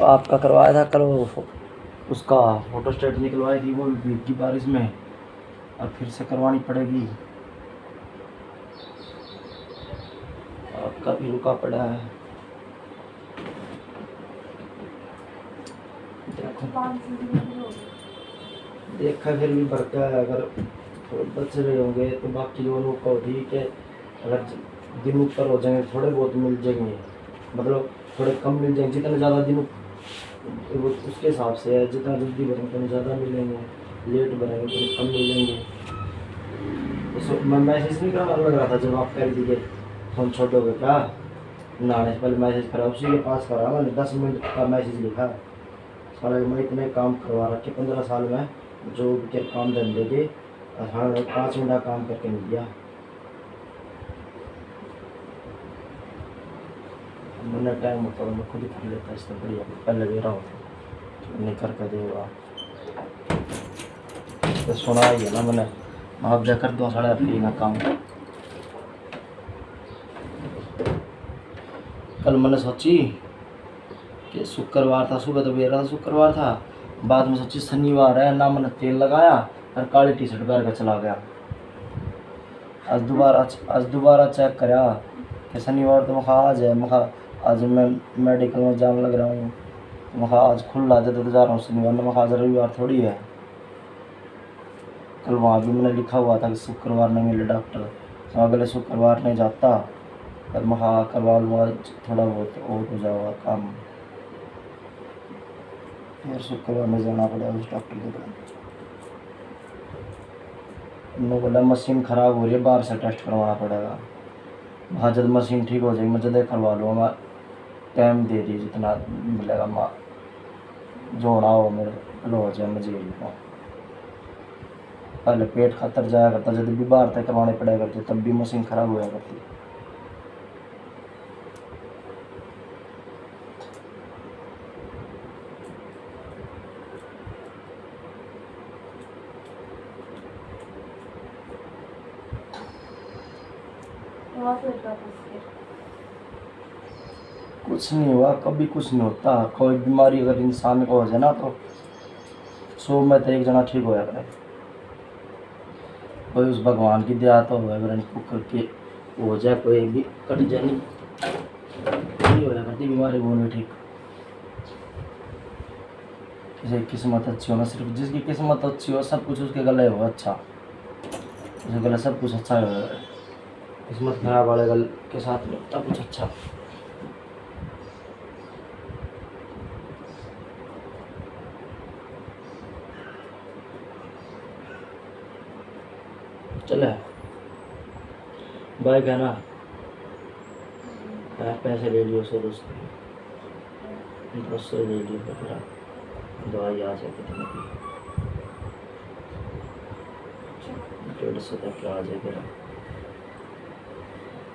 आपका करवाया था कल वो उसका फोटोस्टेट निकलवाई थी वो भीगी बारिश में, अब फिर से करवानी पड़ेगी। आपका भी रुका पड़ा है। देखा फिर भी बढ़ता है, अगर बच रहे होंगे तो बाकी दोनों को ठीक है, अगर दिन ऊपर हो जाएंगे थोड़े बहुत मिल जाएंगे, मतलब थोड़े कम मिल जाएंगे। जितने ज़्यादा दिन वो उसके हिसाब से है, जितना जल्दी भरेंगे उतने ज़्यादा मिलेंगे, लेट भरेंगे तो कम मिलेंगे। तो मैं मैसेज नहीं करना लग रहा था जब आप कह दीजिए फोन छोड़ोगे क्या, नहाने से पहले मैसेज करा, उसी के पास करा मैंने 10 मिनट का मैसेज लिखा। सारे मैं इतने काम करवा रखे 15 साल में, जो के काम धंधे के, हाँ 5 मिनट का काम करके नहीं दिया मैंने। टाइम होता मैं खुद ही कर लेता, इससे बढ़िया पहले दे रहा होता नहीं करके देगा। तो सुना ही है ना मैंने, आप जा कर दो साढ़े फ्री में काम। कल मैंने सोची कि शुक्रवार था, सुबह तो बेरा था शुक्रवार था, बाद में सोची शनिवार है ना, मैंने तेल लगाया और काली टी शर्ट पहन कर चला गया। आज दोबारा चेक करा कि शनिवार तो मखा आज है, मखा आज मैं मेडिकल में जाने लग रहा हूँ, मखा आज खुला जब तो जा रहा हूँ शनिवार में, मखा आज रविवार थोड़ी है। कल वहाँ भी मैंने लिखा हुआ था कि शुक्रवार नहीं मिले डॉक्टर, तो अगले शुक्रवार नहीं जाता, पर मखा करवा लूँगा थोड़ा बहुत और हो जाएगा काम, फिर शुक्रवार में जाना पड़ेगा उस डॉक्टर के पास। उन्होंने बोला मशीन ख़राब हो रही है, बाहर से टेस्ट करवाना पड़ेगा। हाँ जब मशीन ठीक हो जाएगी मैं जल्दी करवा लूँगा, टाइम दे दी जितना मिलेगा माँ जो होना हो मेरे लो हो जाए मुझे लिखा। पहले पेट खातर जाया करता, जब भी बाहर तक करवाने पड़ा करते तब भी मशीन ख़राब होया करती। कुछ नहीं हुआ, कभी कुछ नहीं होता। कोई बीमारी अगर इंसान को हो जाए ना तो 100 में तो 1 जना ठीक होया करे। कोई उस भगवान की दया तो हो करके हो जाए, कोई भी कट जाए नहीं होया करती बीमारी वो नहीं ठीक। किसी की किस्मत अच्छी हो ना, सिर्फ जिसकी किस्मत अच्छी हो सब कुछ उसके गले हो अच्छा, उसके गले सब कुछ अच्छा हो। किस्मत खराब वाले गल के साथ में सब कुछ अच्छा। चले बाय कहना, पैसे ले लियो 100 200 ले लियो, फिर दवाई आ जाए कितने की 150 तक आ जाए। फिर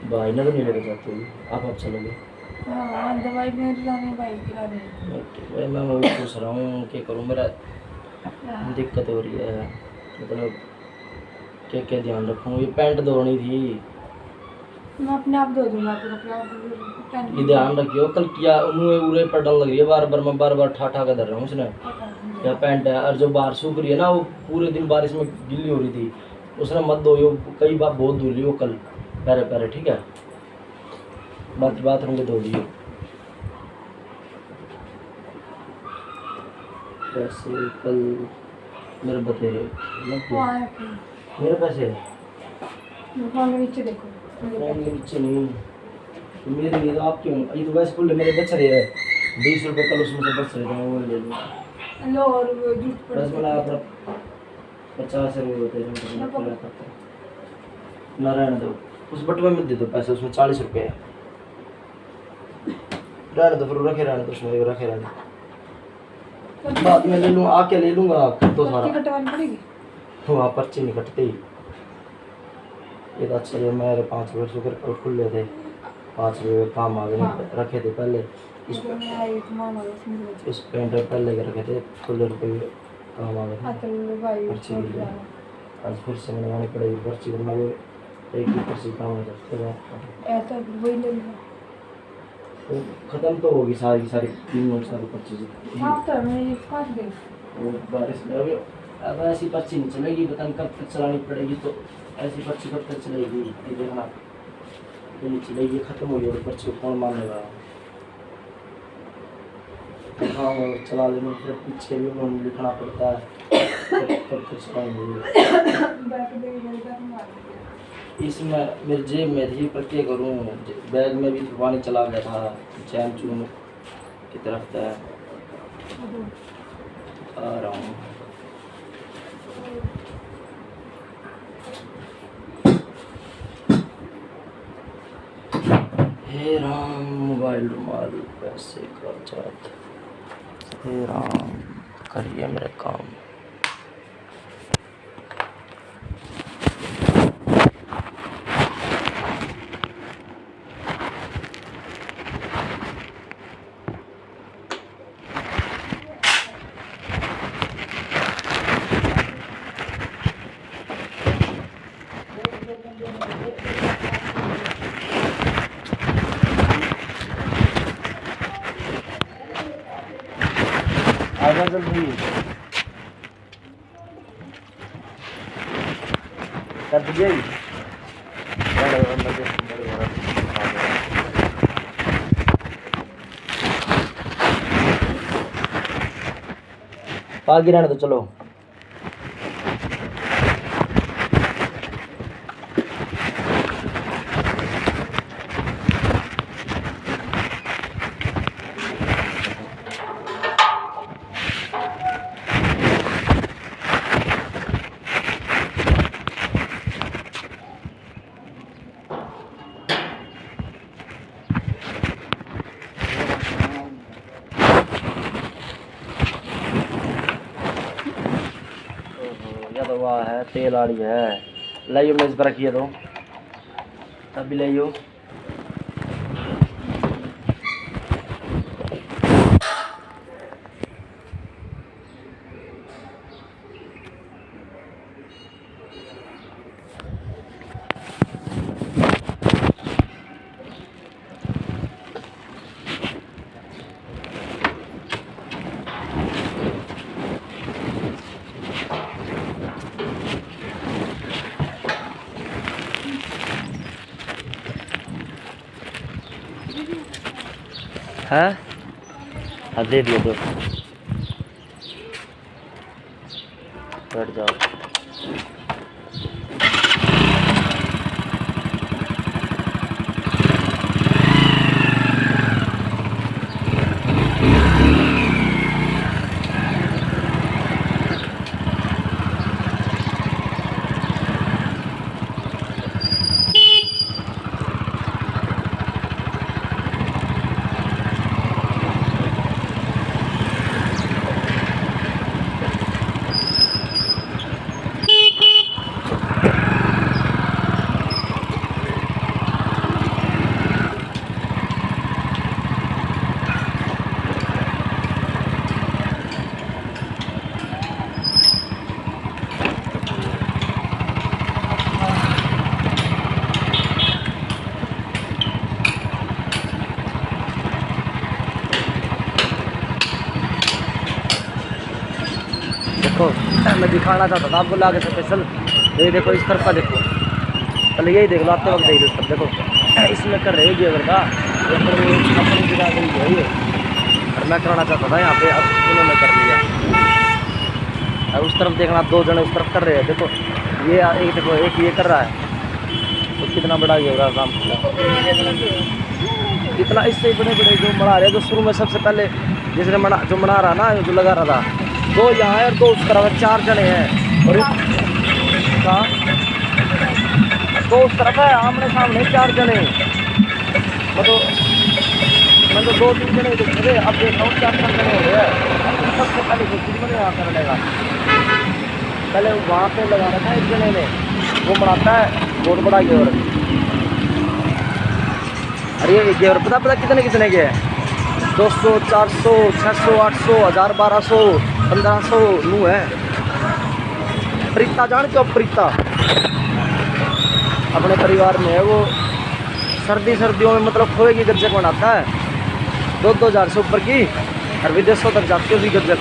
भाई ने तो नहीं लेके जाते आप चलोगे? हाँ दवाई मेरी लाने भाई की लाने। भाई मैं वही पूछ रहा हूँ क्या करूँ, मेरा दिक्कत हो रही है, मतलब क्या क्या ध्यान रखूँ। ये पैंट धोनी थी, मैं अपने आप धो दूंगा ये ध्यान रखियो। कल किया मुँह उरे पड़ने लग रही है बार बार, मैं बार बार ठा ठा कर धर रहा हूँ उसने। क्या पैंट है, और जो बाहर सूख रही है ना वो पूरे दिन बारिश में गिल्ली हो रही थी, उसने मत धोइयो, कई बार बहुत धुल रही हो कल पैरे पैरे, ठीक है। बाकी बाथरूम के धो दियो पैसे कल मेरे बतेरे मेरे पैसे नीचे देखो, नीचे नहीं मेरे लिए तो आपके, ये तो वैसे खुले मेरे बच रहे हैं 20 रुपये कल उसमें से बच रहे थे, वो ले लूँ। लो और बस मैंने आप 50 रुपये होते ना, रहने दो उस बटुए में दे दो पैसे, उसमें 40 रुपये है, रहने दो फिर रखे रहने दो, उसमें रखे रहने दो, बाद में ले लूँ आके ले लूँगा तो सारा। कटवानी पड़ेगी वहाँ पर्ची नहीं कटती। ये तो अच्छा है, मेरे 5 रुपये शुक्र कल खुले थे, 5 रुपये काम आ गए, रखे थे पहले उस पेंट पहले के रखे थे, 16 रुपये काम आ गए पर्ची के लिए। आज फिर से बनवानी पड़ेगी पर्ची, बनवाई एक ही पर्ची काम हो जाती है। वो खत्म तो होगी सारी की सारी 3 सारी 25 आप तो मैं काट दे। वो बारिश में अभी अब ऐसी पर्ची नहीं चलेगी, पता नहीं कब तक चलानी पड़ेगी। तो ऐसी पर्ची कब तक चलेगी ये देखना, ये नहीं चलेगी, खत्म हो गई पर्ची को कौन मानेगा। हाँ वो चला लेना, फिर पीछे भी उन्होंने लिखना पड़ता है तब तक चलाएंगे। बैठ दे इधर मार दे। इसमें मेरी जेब में थी पर क्या करूँ, बैग में भी पानी चला गया था, चैन चून की तरफ था। आ रहा हूँ हे राम, मोबाइल रुमाल पैसे का चाहत, हे राम करिए मेरे काम। आजा जल्दी कर दीजिए। आगे रहने तो चलो। तो वह है तेल वाली है, लाइयो मेज पर रखिए तो अभी लाइयो। है हाँ दे दिया तो बैठ जाओ। देखो मैं दिखाना चाहता था आपको लाके स्पेशल, ये देखो इस तरफ का देखो, पहले यही देख लो, आते वक्त देख लो सब देखो इसमें कर रहे गियर का अपनी जगह गई है ये, और मैं कराना चाहता था यहाँ पे, अब उन्होंने कर लिया। और उस तरफ देखना, 2 जने उस तरफ कर रहे हैं, देखो ये एक देखो, एक ये कर रहा है, तो कितना बड़ा ये होगा काम, कितना इससे बड़े बड़े जो बना रहे, जो शुरू में सबसे पहले जिसने जो बना रहा ना, जो लगा रहा था, 2 यहाँ है और 2 उस तरफ, 4 जने हैं। और कहाँ 2 उस तरफ है, आमने सामने 4 जने, मतलब मैं तो 2-3 जने दिख रहे, अब देख रहा हूँ 4-5 जने हो रहे हैं। सबसे पहले मैंने यहाँ कर लेगा, पहले वहाँ पे लगा रखा है एक जने ने, वो बनाता है बहुत बड़ा गेवर। अरे ये गेवर पता कितने के हैं, 200, 400, 600, 800, 1000, 1200, 1500 नू है। प्रीता जानते हो, प्रीता अपने परिवार में है वो, सर्दियों में मतलब खोए की गज्जक बनाता है, 2,000 से ऊपर की और विदेशों तक जाती है गज्जर।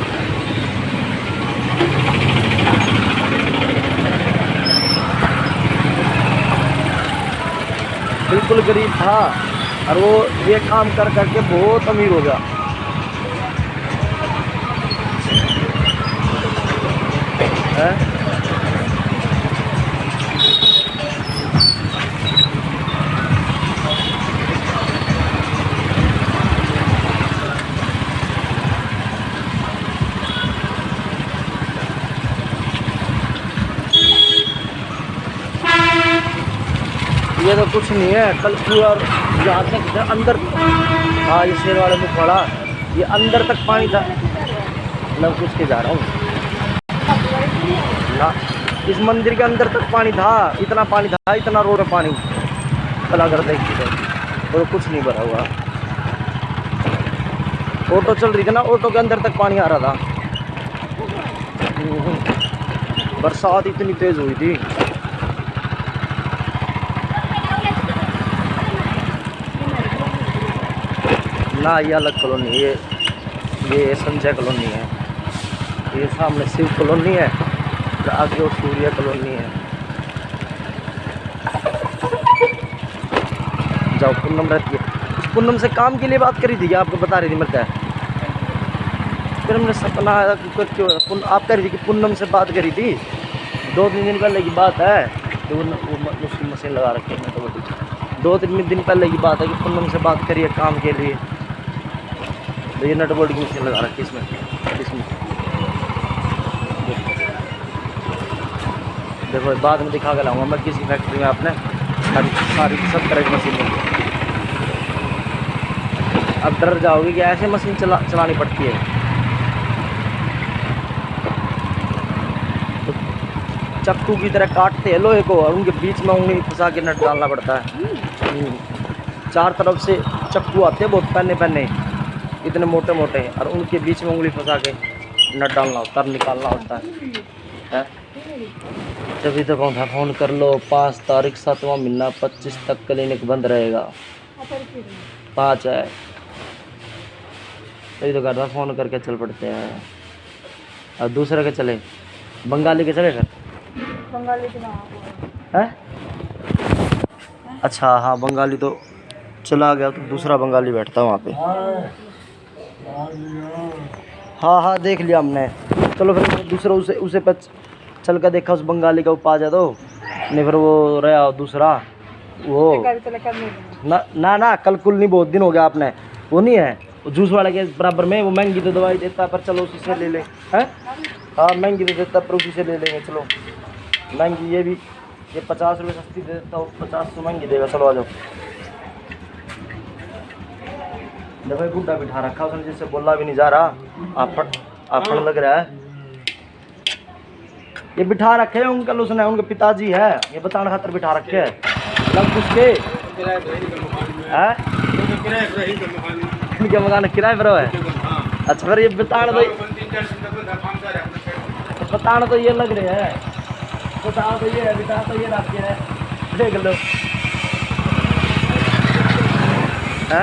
बिल्कुल गरीब था और वो ये काम कर करके बहुत अमीर हो गया। है? ये तो कुछ नहीं है, कल पूरा यहाँ तक अंदर, हाँ ये शेर वाले में पड़ा, ये अंदर तक पानी था। मैं कुछ के जा रहा हूँ ना, इस मंदिर के अंदर तक पानी था, इतना पानी था, इतना रोड में पानी चला कर देखी तो कुछ नहीं भरा हुआ। ऑटो चल रही थी ना, ऑटो के अंदर तक पानी आ रहा था। बरसात इतनी तेज हुई थी। ना ये अलग कॉलोनी, ये संजय कॉलोनी है, ये सामने शिव कॉलोनी है, आगे वो सूर्य कॉलोनी है। जाओ, पूनम रहती है। पूनम से काम के लिए बात करी थी, आपको बता रही थी मतलब। फिर हमने सपना आया क्यों आप कह रही थी कि पूनम से बात करी थी, 2-3 दिन पहले की बात है। तो वो मशीन लगा रखी है तो 2-3 दिन पहले की बात है कि पूनम से बात करिए काम के लिए। तो ये नट बोल्ट की मशीन लगा रखी है इसमें देखो, बाद में दिखा के लाऊंगा मैं किसी फैक्ट्री में आपने सारी सब तरह की मशीन। अब डर जाओगे कि ऐसे मशीन चलानी पड़ती है। तो चक्कू की तरह काटते हैं लोहे को और उनके बीच में उंगली फंसा के नट डालना पड़ता है। 4 तरफ से चक्कू आते हैं बहुत पहने इतने मोटे मोटे, और उनके बीच में उंगली फंसा के नट डालना होता है, निकालना होता है। तभी तो कौन था, फ़ोन कर लो 5 तारीख 7वां महीना 25 तक क्लिनिक बंद रहेगा। 5 है, तभी तो करता फ़ोन करके चल पड़ते हैं। और दूसरे के चले, बंगाली के चले फिर बंगाली के है। अच्छा हाँ, बंगाली तो चला गया, तो दूसरा बंगाली बैठता वहाँ पे। हाँ देख लिया हमने। चलो फिर दूसरा उसे पर चल कर देखा, उस बंगाली का उपा जा दो, नहीं फिर वो रहा दूसरा वो ना कल कुल नहीं, बहुत दिन हो गया आपने, वो नहीं है वो जूस वाले के बराबर में, वो महंगी तो दवाई देता है, पर चलो उसी से ले ले हैं। हाँ महंगी तो देता पर उसी से ले लेंगे। चलो महंगी ये 50 रुपये सस्ती दे देता हूँ, 50 तो महंगी देगा। चलो आ जाओ। देखो गुड्डा बिठा रखा उसने, जिससे बोला भी नहीं जा रहा, आपन लग रहा है। ये बिठा रखे हैं अंकल उसने, उनके पिताजी है, ये बताने खातर बिठा रखे है लग उसके है। इनके मकान किराए पर है। अच्छा फिर ये बताने तो ये लग रहे हैं, बता तो ये है, बिठा तो ये रखे है, देख लो है।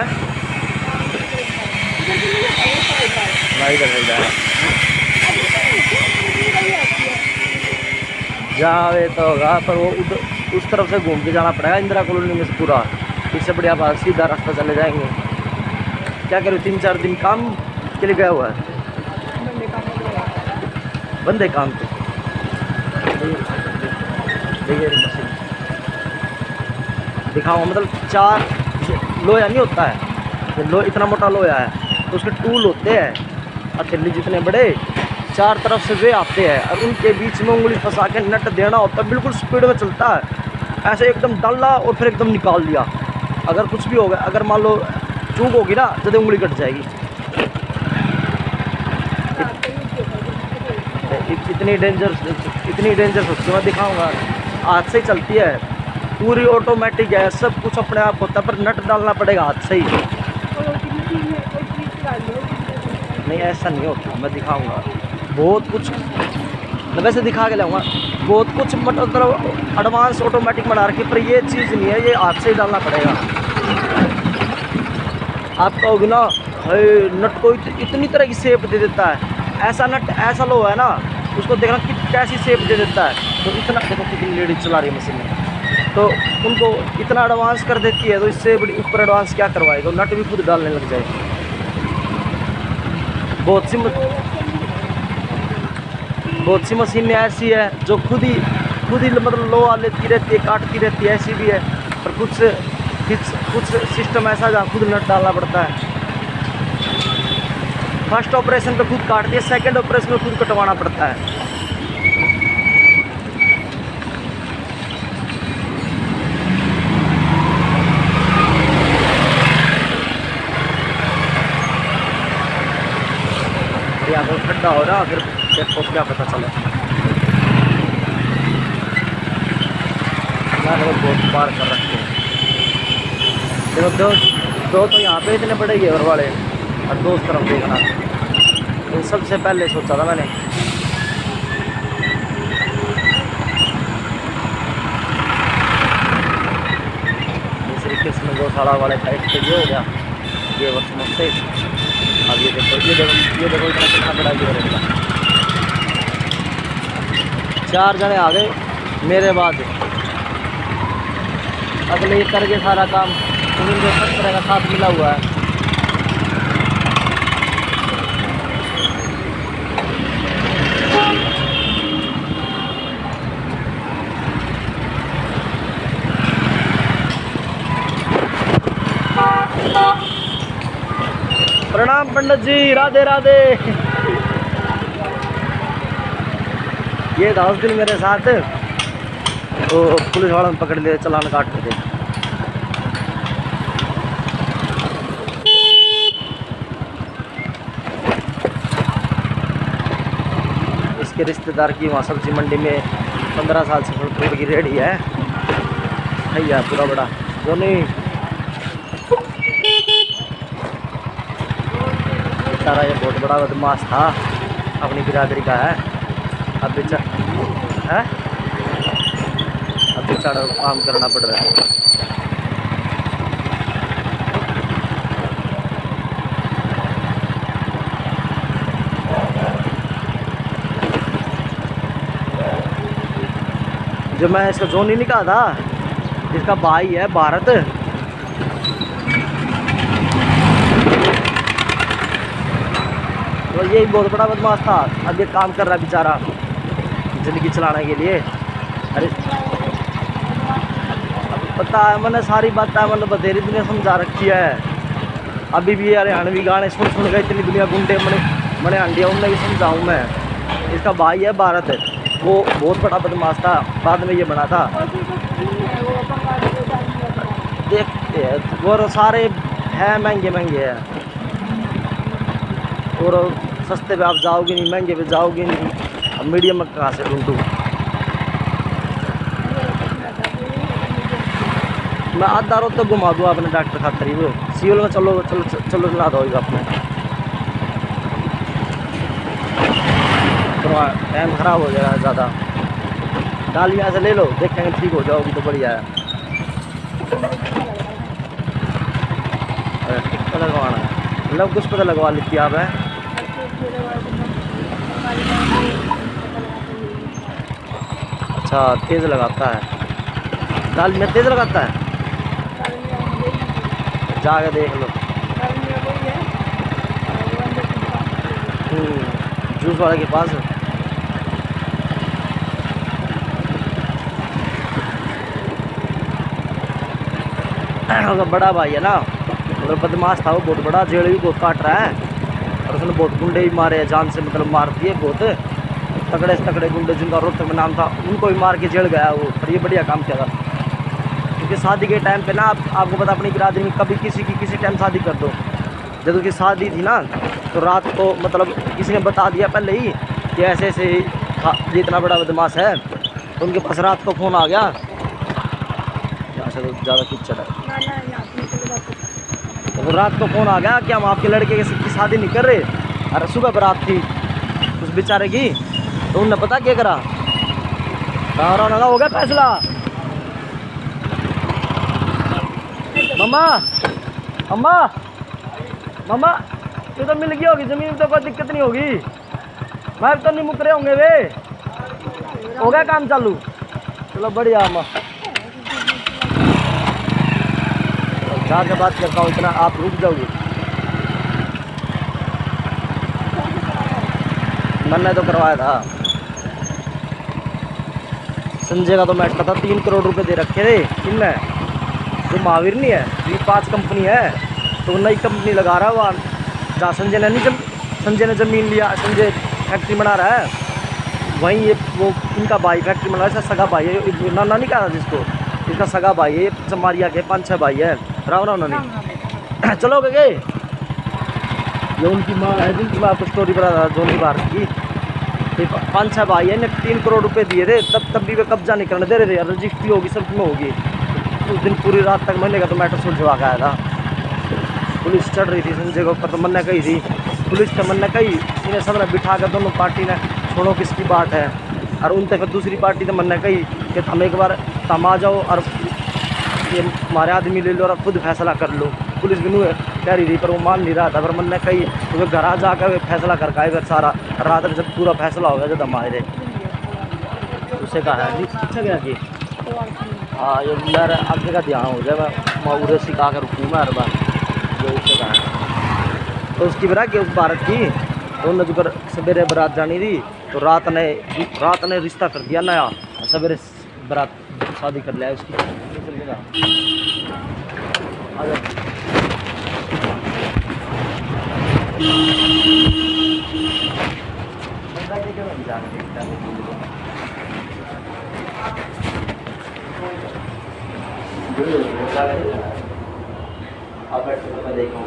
जावे तो होगा, पर वो उस तरफ से घूम के जाना पड़ेगा इंदिरा कॉलोनी में से पूरा, इससे बढ़िया बात सीधा रास्ता चले जाएंगे। क्या करूँ, 3-4 दिन काम के लिए गया हुआ है, बंदे काम पे। देखिए मशीन दिखाऊँ, मतलब 4 लोहा नहीं होता है, इतना मोटा लोहा है, तो उसके टूल होते हैं हथेली जितने बड़े, 4 तरफ से वे आते हैं, और उनके बीच में उंगली फंसा के नट देना होता है। बिल्कुल स्पीड में चलता है, ऐसे एकदम डाला और फिर एकदम निकाल दिया। अगर कुछ भी होगा, अगर मान लो चूक होगी ना, जब उंगली कट जाएगी। इतनी डेंजर होती है, मैं दिखाऊंगा। हाथ से ही चलती है, पूरी ऑटोमेटिक है, सब कुछ अपने आप होता है, पर नट डालना पड़ेगा हाथ से ही। नहीं ऐसा नहीं होता, मैं दिखाऊंगा बहुत कुछ, मैं वैसे दिखा के लाऊंगा बहुत कुछ, मतलब एडवांस ऑटोमेटिक बना रखी, पर ये चीज़ नहीं है, ये हाथ से ही डालना पड़ेगा। आप कहोगे ना नट को इतनी तरह की शेप दे देता है। ऐसा नट ऐसा लो है ना, उसको देखना कि कैसी शेप दे देता है। तो इतना देखो कितनी लेडीज चला रही है मशीन में, तो उनको इतना एडवांस कर देती है, तो इससे बड़ी ऊपर एडवांस क्या करवाएगा। नट भी खुद डालने लग जाए। बहुत सी मशीनें ऐसी है जो खुद ही मतलब लोहा लेती रहती है, काटती रहती है, ऐसी भी है। पर कुछ सिस्टम ऐसा जहाँ खुद नट डालना पड़ता है। फर्स्ट ऑपरेशन पे खुद काटती है, सेकंड ऑपरेशन में खुद कटवाना पड़ता है। अगर ठंडा हो रहा फिर देखो क्या पता चले। मैंने बहुत पार कर रखे हैं। देखो दो तो यहाँ पे इतने बड़े घेवर वाले, और दो उस तरफ देखना। तो सबसे पहले सोचा था मैंने, दूसरी किस्म गौशाला वाले साइड से ये हो गया घेवर समझते। अब ये देखो इतना कितना बड़ा घेवर है। 4 जने आ गए मेरे बाद। अगले करके सारा काम उनको 17 का साथ मिला हुआ है। प्रणाम पंडित जी, राधे राधे। ये 10 दिन मेरे साथ, तो पुलिस वालों ने पकड़ लिया, चालान काट के दे। इसके रिश्तेदार की वहाँ सब्जी मंडी में 15 साल से फल फ्रूट की रेडी है। भैया पूरा बड़ा वो नहीं सारा, ये बहुत बड़ा बदमाश था, अपनी बिरादरी का है। अब बेचारा काम करना पड़ रहा है। जो मैं इसका जोनी नहीं कहा था, इसका भाई है भारत। तो यही बहुत बड़ा बदमाश था। अब ये काम कर रहा है बेचारा जिंदगी चलाने के लिए। अरे अब पता है मैंने, सारी बात है मैंने बतेरी दुनिया समझा रखी है। अभी भी यार हरियाणवी गाने सुन गए, इतनी दुनिया गुंडे मने हंडिया उनमें भी समझाऊँ मैं। इसका भाई है भारत, वो बहुत बड़ा बदमाश था, बाद में ये बना था। देखते वो सारे हैं महंगे हैं, और सस्ते पे आप जाओगे नहीं, महंगे पे जाओगे नहीं। अब मीडियम में कहाँ से ढूंढूँ मैं? आधा रोज तो घुमा दूँ अपने डॉक्टर खातर ही। वो सिविल में चलो ला दो अपने। टाइम ख़राब हो जाएगा ज़्यादा। डालियाँ से ले लो, देखेंगे ठीक हो जाओगी तो बढ़िया है। टिक्का लगवाना है, लव कुछ पता लगवा लेती आप है। अच्छा तेज़ लगाता है, दाल में तेज़ लगाता है, जाके देख लो। जूस वाले के पास बड़ा भाई है ना, मतलब बदमाश था वो, बहुत बड़ा, जेल भी बहुत काट रहा है। और उसने बहुत गुंडे भी मारे हैं, जान से मतलब मार दिए। बहुत तगड़े से तगड़े गुंडे जिनका रोहतक में नाम था, उनको भी मार के जेल गया वो। पर ये बढ़िया काम किया था, क्योंकि शादी के टाइम पे ना आपको पता, अपनी बिरादरी में कभी किसी टाइम शादी कर दो। जब उसकी शादी थी ना, तो रात को मतलब किसी ने बता दिया पहले ही कि ऐसे ऐसे ये इतना बड़ा बदमाश है। तो उनके पास रात को फ़ोन आ गया, यहाँ से तो ज़्यादा कीचड़ है। तो रात को फ़ोन आ गया कि हम आपके लड़के की शादी नहीं कर रहे। अरे सुबह बारात थी उस बेचारे की, तो उन्होंने पता क्या करा, कहा हो गया फैसला। मम्मा ये तो मिल गई होगी जमीन, तो कोई दिक्कत नहीं होगी। मैं तो नहीं मुकरे होंगे वे, हो गया काम चालू। चलो बढ़िया। मैं चार से बात करता हूँ, इतना आप रुक जाओगे। मैंने तो करवाया था संजय का, तो मैं था 3 करोड़ रुपए दे रखे थे इनने। जो महावीर नहीं है, ये 5 कंपनी है, तो नई कंपनी लगा रहा है वहाँ, जहाँ संजय ने नहीं संजय ने ज़मीन लिया, संजय फैक्ट्री बना रहा है वहीं। ये वो इनका भाई फैक्ट्री बना रहा है, सगा भाई है, नाना नहीं कहा जिसको, इसका सगा भाई है। ये चमारिया के 5-6 भाई है, राव राव नहीं। चलो गए, ये उनकी माँ है जिनकी मैं आपको स्टोरी बता रहा था, जोनी भारत की। 5-6 भाई है ने 3 करोड़ रुपए दिए थे, तब भी वे कब्जा नहीं करने दे रहे थे। रजिस्ट्री होगी, सब में होगी। उस दिन पूरी रात तक महीने का तो मैटर सुलझवा के आया था। पुलिस चढ़ रही थी संजय के ऊपर, तो मैंने कही थी पुलिस, तो मैंने कही इन्हें सब ने बिठा कर, दोनों पार्टी ने छोड़ो किसकी बात है। और उनसे फिर दूसरी पार्टी तो मैंने कही कि हम एक बार तुम आ जाओ और ये हमारे आदमी ले लो और खुद फैसला कर लो। पुलिस भी कह रही थी, पर वो मान नहीं रहा था। पर मैंने कही तो वे घर आ जाकर फैसला कर आए, फिर सारा रात में जब पूरा फैसला हो गया जब हम आए थे, उसे कहा है अच्छा गया कि हाँ ये मेरा आगे का ध्यान हो जाए, मैं उधर सिखा कर रुकूँ मैं हर बार, जो उससे कहा है। तो उसकी बरा कि उस भारत की, तो उन्होंने जो सवेरे बारात जानी थी, तो रात ने रिश्ता कर दिया नया, सवेरे बारात शादी कर लिया उसकी। अब बैठ कर मैं देखा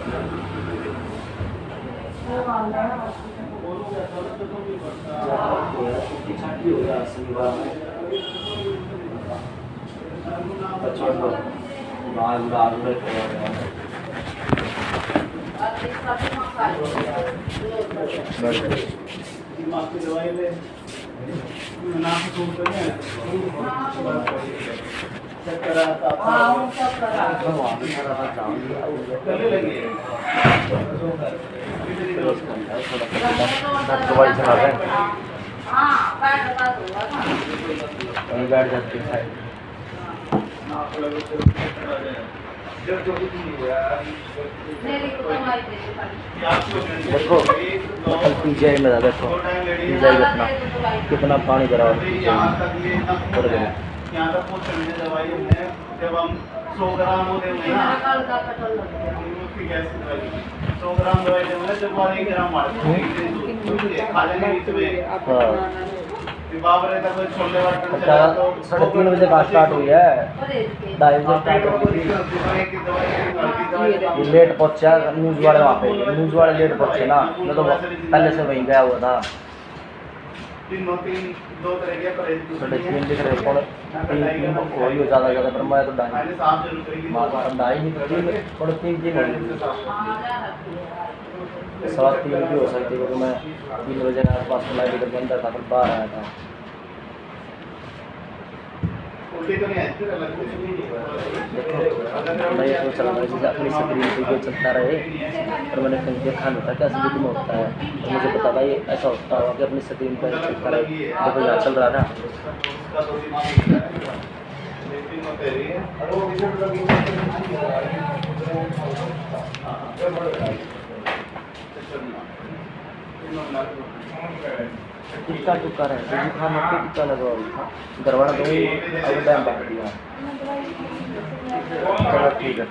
दवाई चला रहे हैं, बैठ जाती है। देखो पीजीआई में था, देखो पीजीआई कितना पानी भरा हुआ। यहाँ तक पहुँचने दवाई हमने जब हम 100 ग्राम होते हैं ना, 100 ग्राम दवाई देंगे जब 1 ग्राम खा लेंगे बीच में। बाबरे तक छोले वाले 3:30 बजे का स्टार्ट हुई है, 2:30 बजे स्टार्ट हुई थी। ये लेट पहुँचा न्यूज़ वाले, वहाँ पे न्यूज़ वाले लेट पहुँचे ना, मैं तो पहले से वहीं गया हुआ था। 3:30 लिख रहे कौन 3 हो ज़्यादा, पर मैं तो 2:30 और 3 3:15 भी हो सकती है, क्योंकि मैं 3 बजे के आसपास फ्लाइट लेकर के अंदर था, फिर बाहर आया था। देखो मैं ये सोच रहा था जैसे अपनी स्क्रीन पर जो चलता रहे, पर मैंने कहीं देखा नहीं था क्या स्क्रीन में होता है, तो मुझे पता था ये ऐसा होता होगा कि अपनी स्क्रीन पर चलता रहे। देखो यहाँ चल रहा था, टिक्का टुक्का रहे खाना पे टिक्का लगा गरवाना तो अब डैम बांट दिया। चलो ठीक है,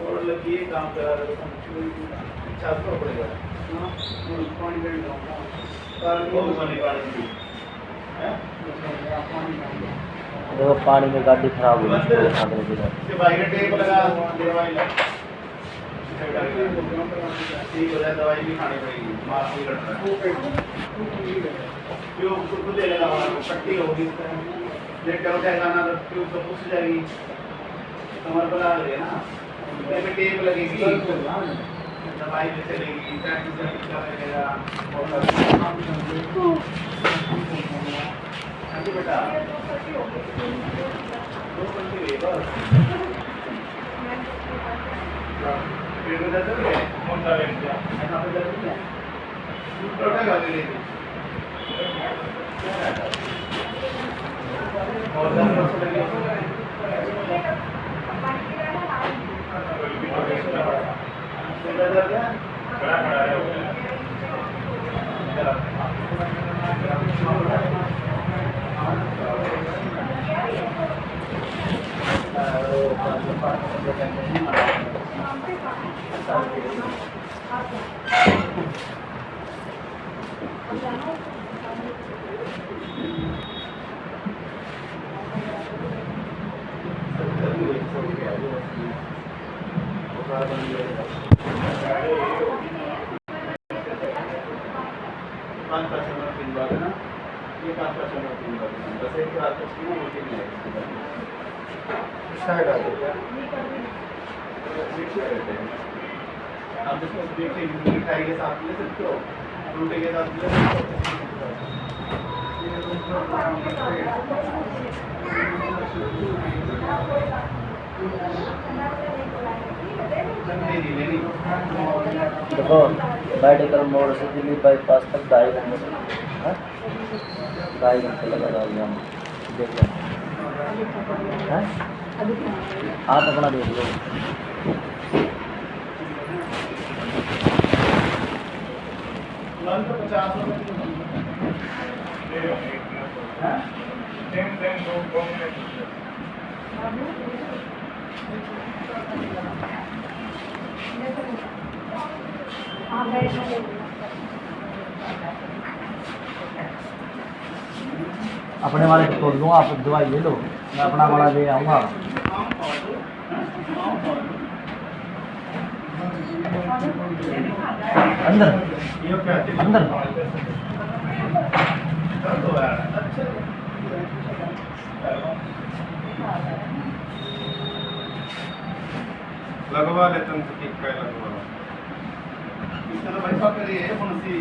और लगी काम करा पड़ेगा। देखो पानी में गाड़ी खराब हो दवाई भी खानी पड़ेगी, पट्टी होगी लेट करो क्या खाना तो पूछ जाएगी, कमर पर आ रही है ना। इसमें टेप लगेगी, दवाई भी चलेगी, टैक्स लगेगा, हाँ जी बेटा, 2 घंटे हुए बस। पेट में दर्द हो गया? कौन सा पेट में? यहाँ पे दर्द है? टोटा खा के ले ली। और दर्द लगी? दर्द है? खड़ा है। आप इसको मिठाई के साथ ले सकते हो, रोटी के साथ ले सकते देखो मेडिकल मोड़ से दिल्ली बाईपास तक 2.5 घंटे, 2.5 घंटे लगा रहा हम देख लें। आप अपना देख लो। तो 50 रुपये अपने वाले को तोड़ दूँगा, आप दवाई ले लो, मैं अपना वाला ले आऊँगा। अंदर अंदर लगवा ले तुम तो ठीक है लगवा इसका भाई पास करिए कौन सी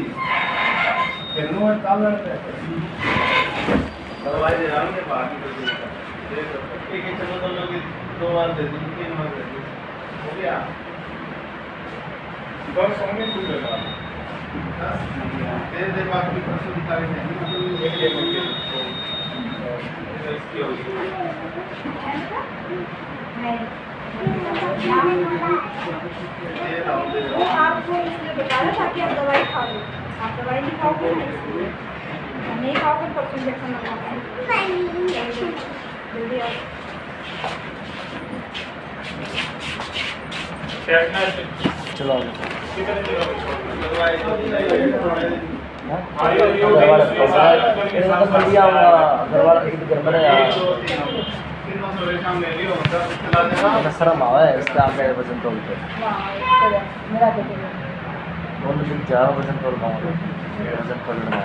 कहनो है काम लगता है दवाई दे रहा हूं के बाहर निकल के एक चलो तो लोग 2 बार दे दी 3 बार दे दी हो गया 10 होंगे कुछ लगा दे बाकी परसों दिखा रहे हैं एक घंटे इसकी होगी वो आपको इसलिए बता रहा था कि आप दवाई खा लो, आप दवाई नहीं खाओगे नहीं खाओगे तो इंजेक्शन लगवाना जल्दी आओ। चलो शर्म आवा है इसके आगे वजन तोलते मेरा देखिए दोनों दिन ज़्यादा वजन तोल पाऊंगा वजन तोलना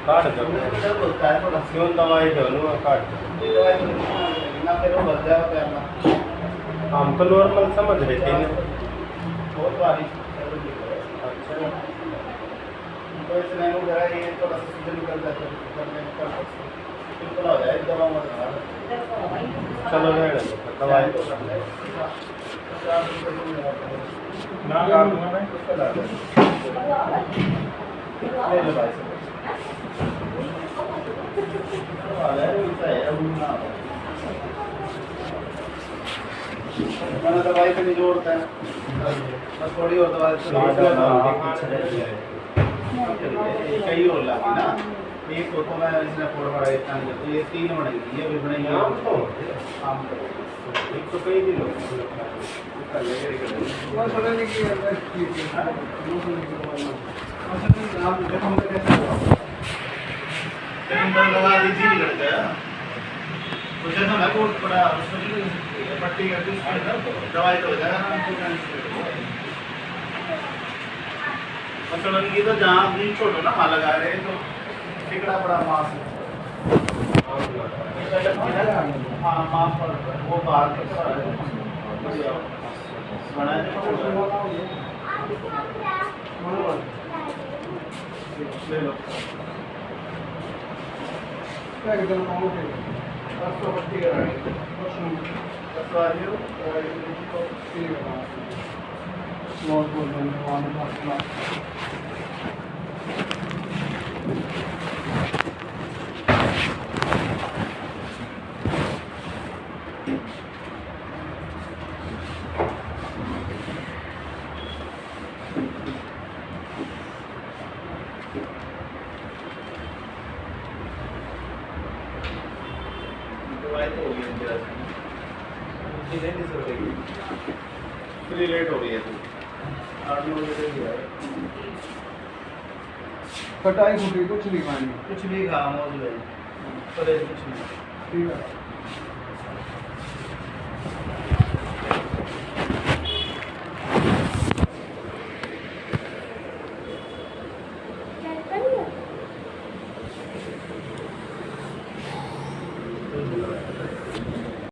काट दो क्यों दवाई दो लो काट हम तो नॉर्मल समझ रहे थे बहुत बारिश अच्छा तो इसने वो जरा ये थोड़ा सा सूजन निकल जाता है बिल्कुल हो जाए दवा मत चलो ले दवाई ना काटूंगा मैं उसको ला ले लो भाई मैंने दवाई पे नहीं जोड़ता है बस थोड़ी और दवाई कई और लागी ना एक तो मैं इसने फोड़ पड़ा इतना नहीं तो ये 3 बनेगी ये भी बनेगी आम एक तो कई दिन दवा दीजिए नहीं करता है मुझे तो ना बहुत बड़ा पट्टी कर दी दवाई तो हो जाएगा मसलन की तो जहाँ भी छोड़ो ना वहाँ लगा रहे तो टिकड़ा बड़ा मांस हाँ मांस पर वो बाहर ले लो दवाई तो हो गई है फ्री रेट हो रही है तू 8-9 बजे भी है कटाई फूटी कुछ नहीं खानी कुछ भी खा मौज है परहेज कुछ नहीं ठीक है